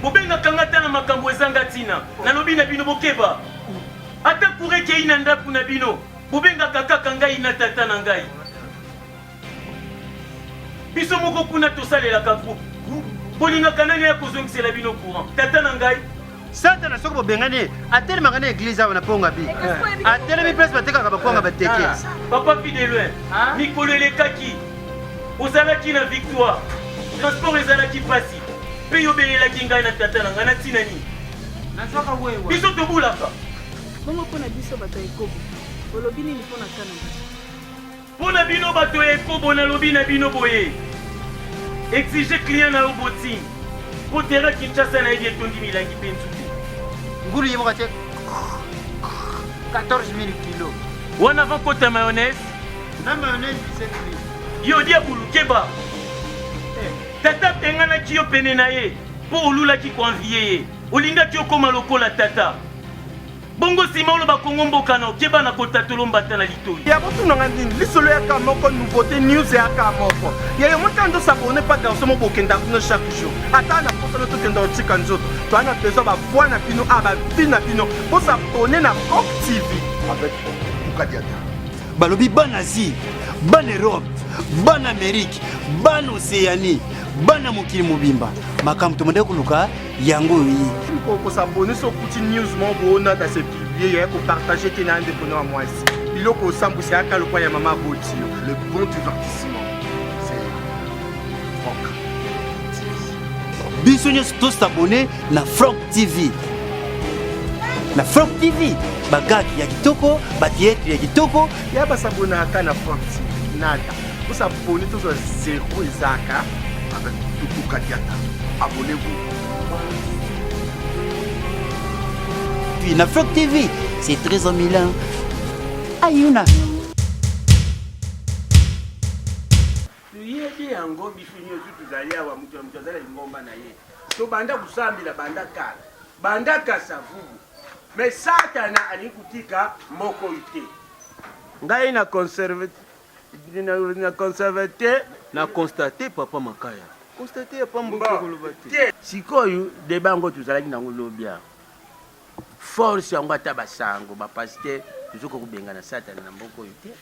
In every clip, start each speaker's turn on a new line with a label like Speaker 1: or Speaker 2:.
Speaker 1: bobenga kangata na makambo ezanga tina nalobi na bino bokeba ata kureke ina ndaku na bino bobenga kaka ngai na tata na ngai biso moko kuna tosalelaka groupe bolingaka nani ya kozongisela bino courant tata na ngai
Speaker 2: Satana soko bobengane atelemaka na église awa na ponga bi atelemi place batekaka bakwanga bateke
Speaker 1: papa Fidèle mikolo elekaki ozalaki na victoire transport ezalaki pasi mpe yobelelaki ngai na tata na ngai na ntina nini biso tobulaka
Speaker 3: bongo mpona biso bato ya ekobo olobi nini mpona kana
Speaker 1: mpona bino bato ya ekobo nalobi na bino boye exige client na yo botini po tera kinshasa nayebi etondi milangi mpe nzuki
Speaker 2: ngulu ye moko atie 14 000 kilos
Speaker 1: wana avant kota mayonnaise
Speaker 2: na mayonnaise 17 000
Speaker 1: yo dia bulukeba tata penganaki yo pene na ye mpo olulaki koanvie ye olingaki okóma lokola tata bongo nsima oloba kongo mboka na okeba na kotatolo mbata na litoi
Speaker 4: ya botunanga nini lisolo yaka moko nouveauté news yaka moko yayo motando sabone pa garso mo bokenda kuno chaque jour ata na posano tokenda otika nzoto toana besoin bavoi na bino bavi na bino po sabone na Rock TV
Speaker 5: avec Tukadiata
Speaker 6: balobi bana Asie bana Europe bana Amérique bana Océanie bana mokili mobimba makambo tomonde koluka yango yi
Speaker 4: ko sabone so kuti news mo bona ta se publier ya ko partager te na ndeko na mwasi biloko osambwisa yaka lokwa ya mama boti
Speaker 5: le bon divertissement c'est Franck
Speaker 6: biso nyonso tosabone na Franck TV na Franck TV bagaki ya kitoko batietri ya kitoko
Speaker 4: ya basabona aka na Franck TV nada osabone tozwa zéro ezaka
Speaker 5: avec Tukadiata abonnez-vous.
Speaker 6: Puis na Franck TV, c'est très en Milan. Ayuna.
Speaker 7: Tuyebi yango bifinyo tuzali awa mutu azala ngomba na ye. To banda kusambila banda kala. Banda kasavubu. Mais Satana alikutika moko ite. Ngai na conservateur na constater papa makaya. Constater pa mboka kolobate. Sikoyo debango tuzalaki nango lobia. Force yango ata basango bapasteur tozoko kubenga na Satana na mboko yote.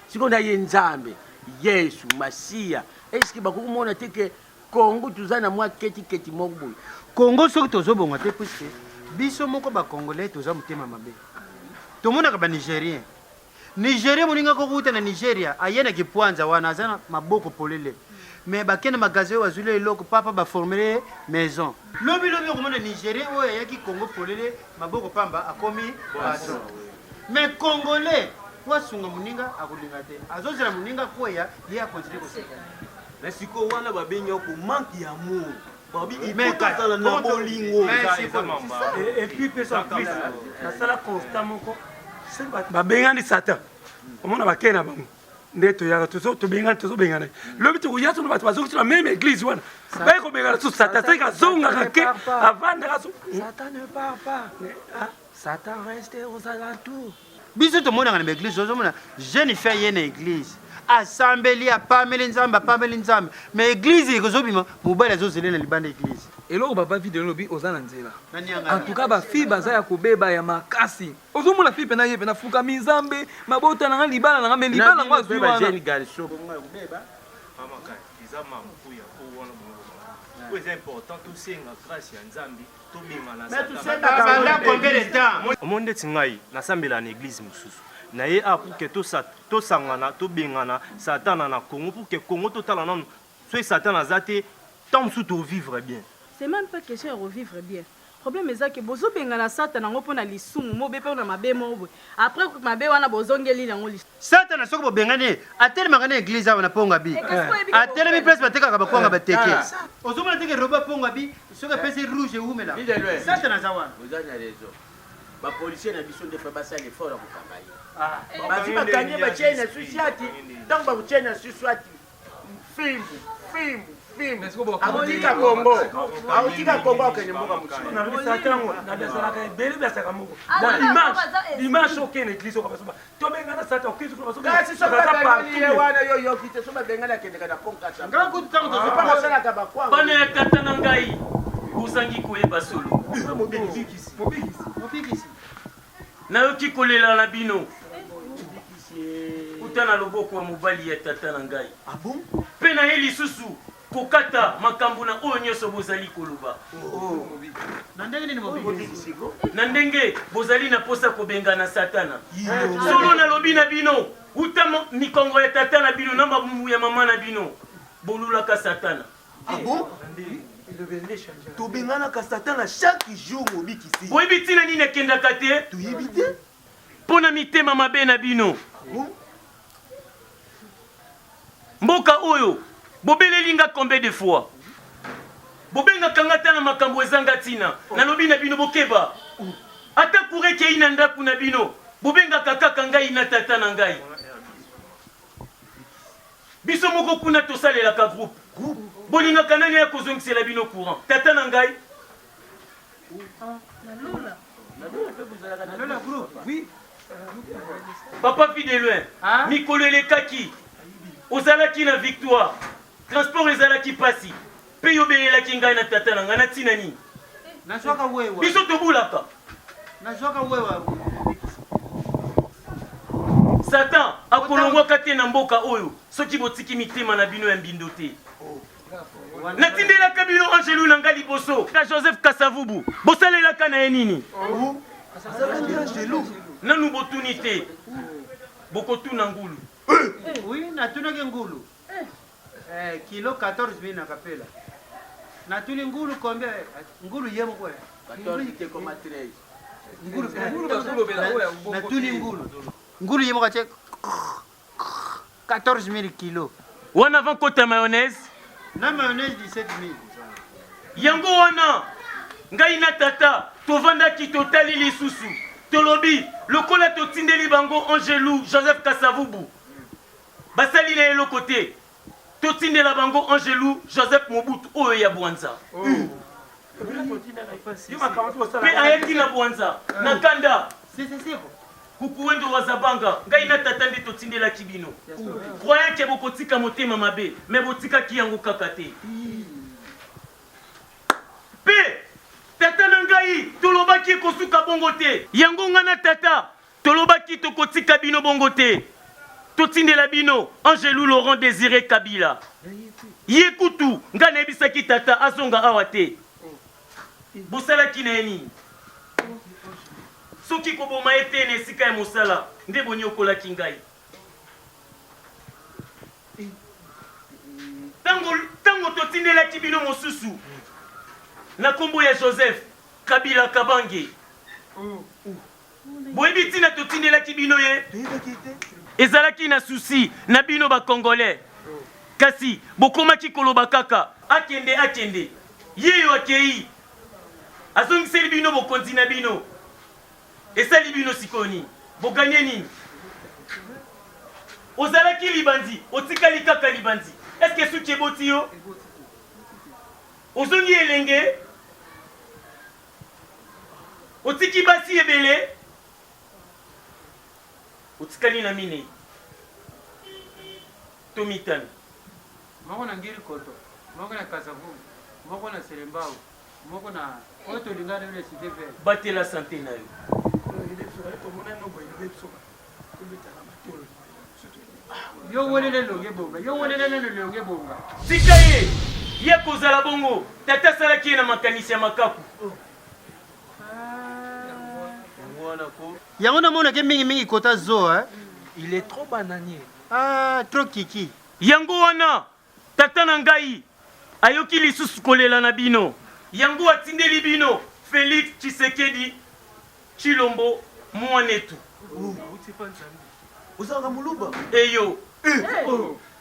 Speaker 7: Siko na ye Nzambe Yesu Masia eske bakumona teke Kongo tuzana mwa keti moko.
Speaker 2: Kongo soki tozobonga te puisque biso moko ba Congolais toza mutema mabe tomonaka ba Nigérien moninga ko kuta na Nigeria ayena kipwanza wana azana maboko polele mais bakena magasin wazule eloko papa ba former maison lobi komona Nigérien oyo yaki Congo polele maboko pamba akomi baso mais Congolais wasunga muninga akulinga te azozela muninga koya ye akontinue koseka
Speaker 7: na siko wana babengi ko manque ya amour babi
Speaker 2: ikota
Speaker 7: na bolingo
Speaker 1: et puis pesa plus na sala constamment ko babengani Satan omona bakena bango nde toyaka tozobengana lobi tokoya sono bato bazokutila même église wana baye kobengana so Satan seke azongaka ke avandaka so Satan ne part pas Satan reste aux alentours
Speaker 2: biso tomonaka na église ozomona jeune fait ye na église asambeli apameli nzambe mais église ekozobima mobali azozela na libanda église
Speaker 8: eloko baba video lobi ozana nzela en tout cas ba fille baza ya kobeba ya makasi ozomona fille pena ye pena fuka mizambe mabota na libala na ngame libala ngo azwi wana
Speaker 7: jeune garçon
Speaker 1: kubeba mama ka izama mpuya ko wana mo c'est important tout senga grâce ya Nzambe to bimana
Speaker 7: mais tu sais pas
Speaker 2: combien de temps
Speaker 1: omonde tingai nasambela na église mususu na ye a pour que to sangana to bengana Satana na Congo pour que Congo totala non soit Satan azate tant sous to vivre bien.
Speaker 3: C'est même pas question de revivre bien. Problème est que bozo bengana Satana ngo pona lisumu mo bepe na mabe mo après ko mabe wana bozongeli nango li
Speaker 2: Satana soko bobengane atelemaka na église awa na ponga bi atelemi place batekaka bakwanga bateke ozomona teke roba ponga bi soka pese rouge umela Satana zawana
Speaker 7: ozanya raison ba policier na biso de fa basa le fort ko kambaye bazi bakanye ba chena susiati donc ba chena susiati fimbu autika Kongo kwenye mboka mchini
Speaker 1: na Satan na besala ka beli besaka moko dimanche okene église ko basoba to bengana Satan okisi ko basoba
Speaker 7: kasi so ba ile wana yo kite so ba bengana kende kana ponka sa
Speaker 2: ngako tango
Speaker 7: to pa masala ka ba kwa
Speaker 1: bana tata na ngai
Speaker 7: bozangi koyeba solo
Speaker 2: Mobikisi.
Speaker 7: nayoki kolela na bino uta na loboko ya mobali ya tata na ngai mpe na ye lisusu kokata makambo na oyo nyonso bozali koloba na ndenge bozali na posa kobenga na satana solo nalobi na bino uta mikongo ya tata na bino na mabumu ya mama na bino bolulaka satana
Speaker 4: tobenganaka satana chaque jour mobikisi
Speaker 7: boyebi ntina nini akendaka te
Speaker 4: toyebi te
Speaker 7: mpo na mitema mabe na bino mboka oyo bobeleli nga combien de fois bobengaka nga ta na makambo ezanga ntina nalobi na bino bokeba ata kureke ei na ndako na bino bobengaka kaka ngai na tata na ngai biso moko kuna tosalelaka groupe bolingaka nani ya kozongisela bino courant tata na ngai papa fi de loin mikolo elekaki ozalaki na victoire transport ezalaki pasi mpe yobelelaki ngai na tata na ngai na ntina nini biso tobulaka satan akolongwaka te na mboka oyo soki botiki mitema na bino ya mbindo te natindelaka bino angelu na ngai liboso ka joseph kasavubu bosalelaka na ye nini nanu botuni te bokotuna ngulu
Speaker 2: Oui, natunaki ngulu. Kilo 14,000 nakapela. Natuni ngulu combien? Ngulu yemo kwa.
Speaker 7: 14,13.
Speaker 2: Natuni ngulu. Ngulu yemo kwa 14,000 kilos.
Speaker 7: Wana avant kota mayonnaise?
Speaker 2: Na mayonnaise 17,000.
Speaker 7: Yango wana ngai na tata tovandaki totali lisusu. Tolobi lokola totindeli bango Angelou Joseph Kasavubu. Basali na eloko te totindela bango Angelou Joseph Mobutu oyo ya Bwanza mpe ayaki na Bwanza na kanda kukuwendo wazabanga ngai na tata nde totindelaki bino croyant ke bokotika motema mabe me botikaki yango kaka te mpe tata na ngai tolobaki kosuka bongo te yango nga na tata tolobaki tokotika bino bongo te totindela bino Angelou Laurent Désiré Kabila yekutu nga nayebisaki tata azonga awa te bosalaki na ye nini soki koboma ye te na esika ya mosala nde bonyokolaki ngai ntango totindelaki bino mosusu na nkombo ya Joseph Kabila Kabange boyebi ntina totindelaki bino ye ezalaki na susi na bino bakongolais kasi bokomaki koloba kaka akende yeyo akei azongiseli bino bokonzi na bino esali bino sikoni boganye nini ozalaki libandi otikali kaka libandi eske suki eboti yo ozongi elenge otiki basi ebele otikali na minei tomitano
Speaker 2: moko na ngiri koto moko na kasavu moko na selembao moko na oto lingana ile cité vert
Speaker 7: batela santé na yo
Speaker 2: yo wolele longe bonga
Speaker 7: tika ye ye kozala bongo tata asalaki ye na makanisi ya makaku
Speaker 2: yango namonake mingi kota zo
Speaker 8: il est trop bananier
Speaker 2: trop kiki
Speaker 7: yango wana tata na ngai ayoki lisusu kolela na bino yango atindeli bino Félix Tshisekedi Chilombo mwanetu
Speaker 4: ozalaka moluba
Speaker 7: eyo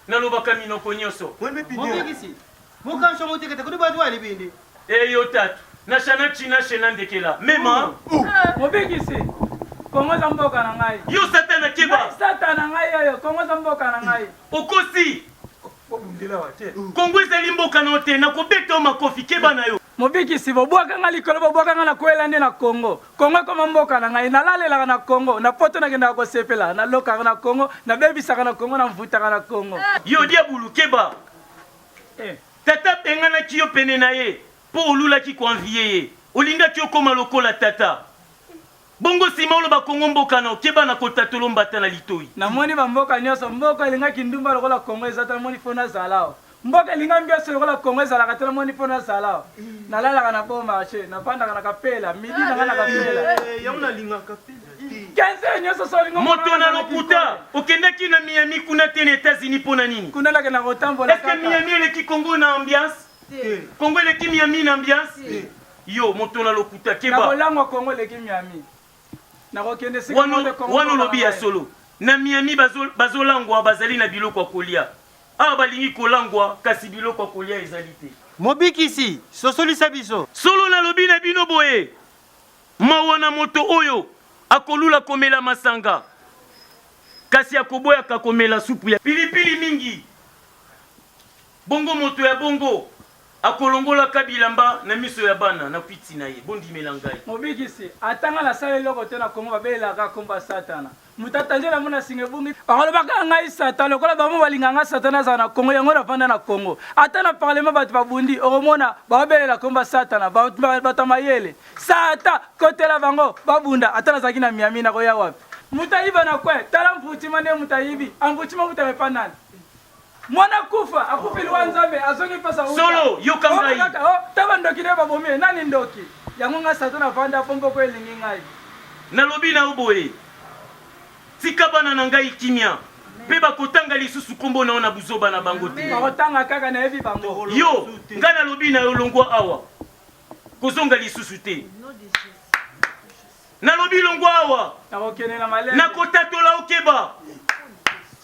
Speaker 7: nalobaka minoko nyonso
Speaker 2: mobikisi mokanso motekete kodi batu alibindi
Speaker 7: eyo tatu nashana china shena ndekela mema
Speaker 9: mobikisi kongoza mboka na ngai
Speaker 7: yo satana keba
Speaker 9: satana ngai oyo kongoza mboka na ngai
Speaker 7: okosi kongo ezali mboka na yo te nakobeta makofi keba na yo
Speaker 9: mobikisi bobwakanga likolo bobwakanga na koyela nde na kongo kongo ekoma mboka na ngai nalalelaka na kongo na poto nakendaka kosepela nalokaka na kongo nabebisaka na kongo namvutaka na kongo
Speaker 7: yo diabulu keba tata benganaki yo pene na ye po olulaki koanvie olingaki okoma lokola tata bongo nsima oloba kongo mboka na okeba na kotatolo mbata na litoi
Speaker 9: namoni bamboka nyonso mboka elingaki ndumba lokola kongo eza te namoni mpo nazalao mboka elinga mbiaso lokola kongo ezalaka te namoni mpo nazalao nalalaka na bon marché navandaka na kapela midi nanga na kapela
Speaker 4: yango nalingaka kapela
Speaker 9: 15 nyonso solingo
Speaker 7: moto na lokuta okendaki na Miami kuna te na États-Unis mpo na nini
Speaker 9: kuna lake na kotambola
Speaker 7: est-ce que Miami eleki Congo na ambiance Congo eleki Miami na ambiance yo moto na lokuta keba
Speaker 9: na kolangwa Congo eleki Miami na kokende sika
Speaker 7: wano lobi ya solo na Miami bazolangwa bazali na biloko ya kolia awa balingi kolangwa kasi biloko ya kolia ezali te
Speaker 2: mobikisi sosolisa biso
Speaker 7: solo na lobi na bino boye mawa na moto oyo akolula komela masanga kasi akoboyaka komela supu ya pilipili mingi bongo moto ya bongo akolongolaka bilamba na miso ya bana na kwiti na ye bondimela ngai
Speaker 9: mobikisi atanga na sala eloko te na kongo babelaka komba satana mutatanje na mona singe bungi bakolobaka ngai satan lokola bamo balinganga satana azala na kongo yango nafanda na kongo ata na parlement bato babundi okomona baobelela komba satana bato mayele sata kotela bango babunda ata nazalaki na Miami na koya wapi mutayiba na kwe tala mfutima nde mutayibi amfutima mutamepa nani mwana kufa akufili wa nzambe azongi pesa uta
Speaker 7: solo yoka ngai
Speaker 9: taba ndoki ne babomie nani ndoki yango nga satana afanda pombo ko elingi ngai
Speaker 7: nalobi na oboye tika bana na ngai kimia mpe bakotanga lisusu kombo nao na buzoba na bango te
Speaker 9: bakotanga kaka na yebi bango
Speaker 7: yo ngai nalobi na yo longwa awa kozonga lisusu te nalobi longwa awa
Speaker 9: nakokende na malele
Speaker 7: nakotatola okeba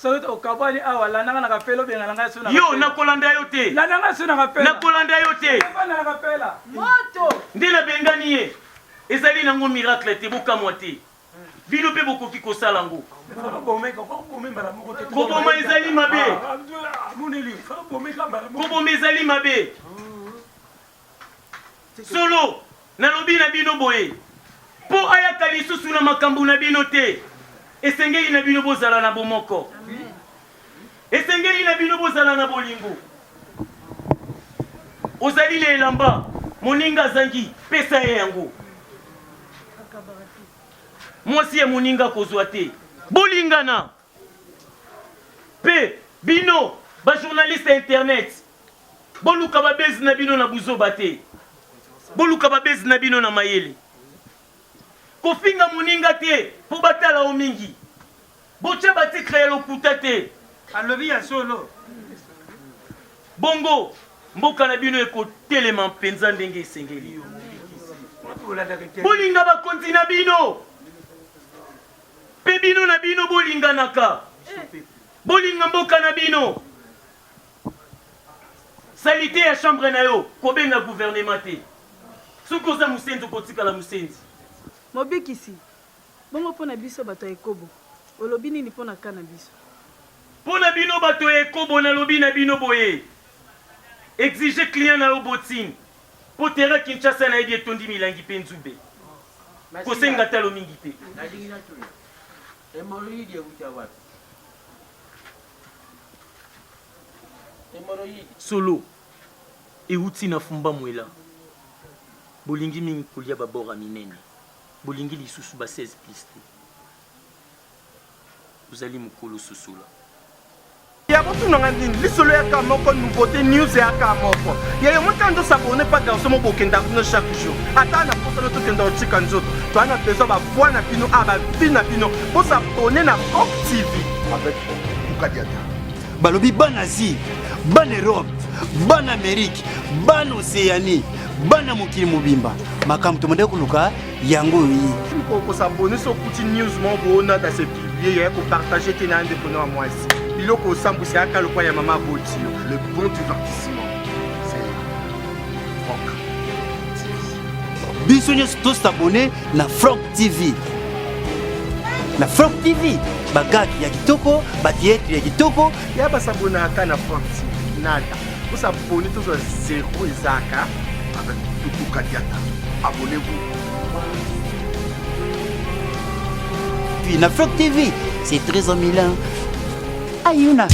Speaker 9: soto okabani awa lananga na kapelo benga nanga suna
Speaker 7: yo nakolanda yo te
Speaker 9: lananga suna kapela
Speaker 7: nakolanda yo te
Speaker 9: na kapela moto
Speaker 7: nde nabengani ye ezali nango miracle te bokamwa te bino mpe bokoki kosala ngo koboma ezali mabe koboma ezali mabe solo nalobi na bino boye mpo ayaka lisusu na makambo na bino te esengeli na bino bozala na bomoko esengeli na bino bozala na bolingo ozali na elamba moninga azangi pesa ye yango mwasi ya moninga kozwa te bolingana mpe bino bajournaliste internet boluka babezi na bino na buzoba te boluka babezi na bino na mayele kofinga moninga te mpo batala o mingi botya batikre ya lokuta te
Speaker 2: alobi ya solo
Speaker 7: bongo mboka na bino ekotelema mpenza ndenge esengeli bolinga bakonzi na bino mpe bino na bino bolinganaka bolinga mboka na bino salite ya chambre na yo kobenga gouvernement te soki oza mosenzi okotikala mosenzi
Speaker 3: mobikisi bongo mpo na biso bato ya ekobo olobi nini mpo na ka na biso
Speaker 7: mpo na bino bato ya ekobo nalobi na bino boye exige client na yo botine mpo tera kinshasa nayebi etondi milangi mpe nzube kosenga talo mingi te solo euti na fumba mwela bolingi mingi kolia babora minene bolingi lisusu ba 16 piste ozali mokolo susula
Speaker 4: ya botunanga nini lisolo yaka moko nouveauté news yaka moko yayo motanzo sabone pa garso mo bokenda kuno chaque jour ata na posa no tokenda otika nzoto toana besoin bavoi na bino bavi na bino bosabone na Rock TV
Speaker 5: avec Tukadiata.
Speaker 6: balobi bana Asie bana Europe bana Amérique bana Océanie bana mokili mobimba makambo tomonde koluka yango yi
Speaker 4: kosabone so kuti news mo bona da se publier ya kopartager te na ndeko na mwasi biloko osambwisa yaka lokwa ya mama botio
Speaker 5: Le bon divertissement, c'est Franck.
Speaker 6: biso nyonso tosabone na Franck TV na Franck TV bagaki ya kitoko batietre ya kitoko
Speaker 4: ya basabona aka na France nada bosabone tozwa zero ezaka
Speaker 5: Avec Tukadiata. Abonnez-vous.
Speaker 6: puis na Franck TV c'est très en Milan ayuna